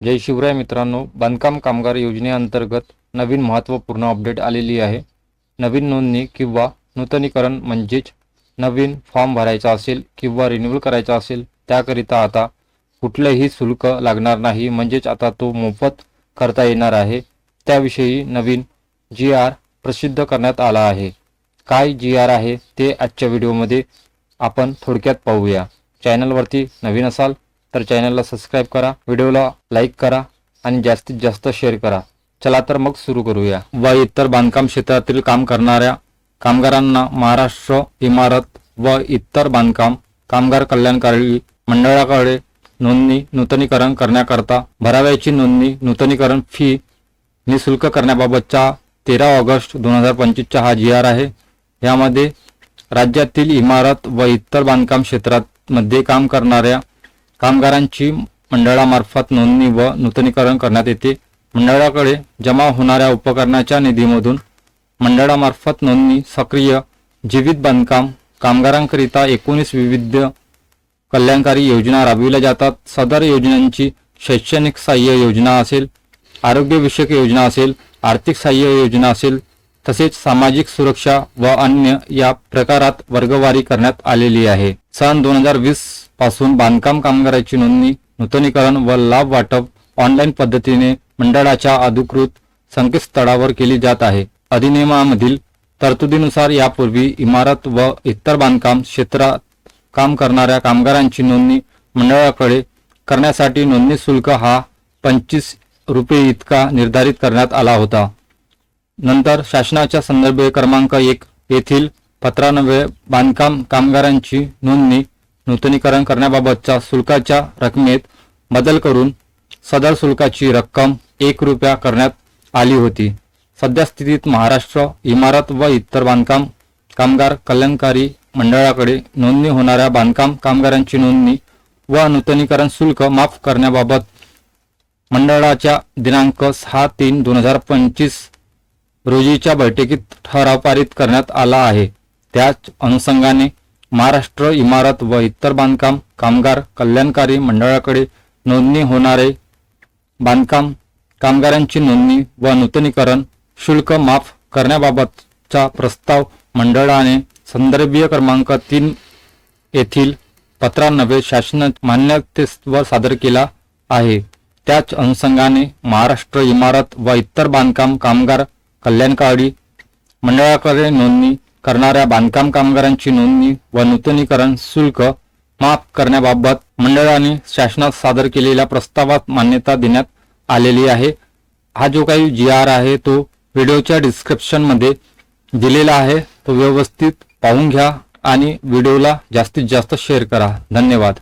जय शिवराय मित्रांनो, बांधकाम कामगार योजनेअंतर्गत नवीन महत्त्वपूर्ण अपडेट आलेली आहे। नवीन नोंदणी किंवा नूतनीकरण म्हणजेच नवीन फॉर्म भरायचा असेल किंवा रिन्यूअल करायचा असेल त्याकरिता आता कुठलेही शुल्क लागणार नाही, म्हणजेच आता तो मोफत करता येणार आहे। त्याविषयी नवीन GR प्रसिद्ध करण्यात आला आहे। काय GR आहे ते आजच्या व्हिडिओमध्ये आपण थोडक्यात पाहूया। चॅनलवरती नवीन असाल तर चॅनलला सबस्क्राइब करा, व्हिडिओला लाईक करा आणि जास्तीत जास्त शेअर करा। चला तर मग सुरू करूया। व इतर बांधकाम क्षेत्रातील काम करणाऱ्या कामगारांना महाराष्ट्र इमारत व इतर बांधकाम कामगार कल्याणकारी मंडळाकडे नोंदणी नूतनीकरण करण्याकरता भरावयाची नोंदणी नूतनीकरण फी निशुल्क करण्याबाबतचा 13 ऑगस्ट 2025 चा हा GR आहे। यामध्ये राज्यातील इमारत व इतर बांधकाम क्षेत्रात मध्ये काम करणाऱ्या कामगारांची मंडळामार्फत नोंदणी व नूतनीकरण करण्यात येते। मंडळाकडे जमा होणाऱ्या उपकरणाच्या निधीमधून मंडळामार्फत नोंदणी सक्रिय जीवित बांधकाम कामगारांकरिता 19 विविध कल्याणकारी योजना राबविल्या जातात। सदर योजनांची शैक्षणिक सहाय्य योजना असेल, आरोग्यविषयक योजना असेल, आर्थिक सहाय्य योजना असेल, तसेच सामाजिक सुरक्षा व अन्य या प्रकारात वर्गवारी करण्यात आलेली आहे। सन 2020 पासून बांधकाम कामगारांची नोंदणी नूतनीकरण व लाभ वाटप ऑनलाईन पद्धतीने मंडळाच्या अधिकृत संकेतस्थळावर केली जात आहे। अधिनियमामधील तरतुदीनुसार यापूर्वी इमारत व इतर बांधकाम क्षेत्रात काम करणाऱ्या कामगारांची नोंदणी मंडळाकडे करण्यासाठी नोंदणी शुल्क हा 25 रुपये इतका निर्धारित करण्यात आला होता। नंतर शासनाच्या संदर्भ क्रमांक 1 येथील पत्रान्वये बांधकाम कामगारांची नोंदणी नूतनीकरण करण्याबाबतच्या शुल्काच्या रकमेत बदल करून सदर शुल्काची रक्कम 1 रुपया करण्यात आली होती। सध्या स्थितीत महाराष्ट्र इमारत व इतर बांधकाम कामगार कल्याणकारी मंडळाकडे नोंदणी होणाऱ्या बांधकाम कामगारांची नोंदणी व नूतनीकरण शुल्क माफ करण्याबाबत मंडळाच्या दिनांक 6/3/2025 रोजीच्या बैठकीत ठराव पारित करण्यात आला आहे। त्याच अनुषंगाने महाराष्ट्र इमारत व इतर बांधकाम कामगार कल्याणकारी मंडळाकडे नोंदणी होणारे बांधकाम कामगारांची नोंदणी व नूतनीकरण शुल्क माफ करण्याबाबतचा प्रस्ताव मंडळाने संदर्भीय क्रमांक 3 येथील पत्रान्वये शासन मान्यतेवर सादर केला आहे। त्याच अनुषंगाने महाराष्ट्र इमारत व इतर बांधकाम कामगार कल्याणकारी मंडळाकडे नोंदणी करणाऱ्या बांधकाम कामगारांची नोंदणी व नूतनीकरण शुल्क माफ करण्याबाबत मंडळाने शासनात सादर केलेल्या प्रस्तावात मान्यता देण्यात आलेली आहे। हा जो काही GR आहे तो व्हिडिओच्या डिस्क्रिप्शन मध्ये दिलेला आहे, तो व्यवस्थित पाहून घ्या आणि व्हिडिओला जास्तीत जास्त शेअर करा। धन्यवाद।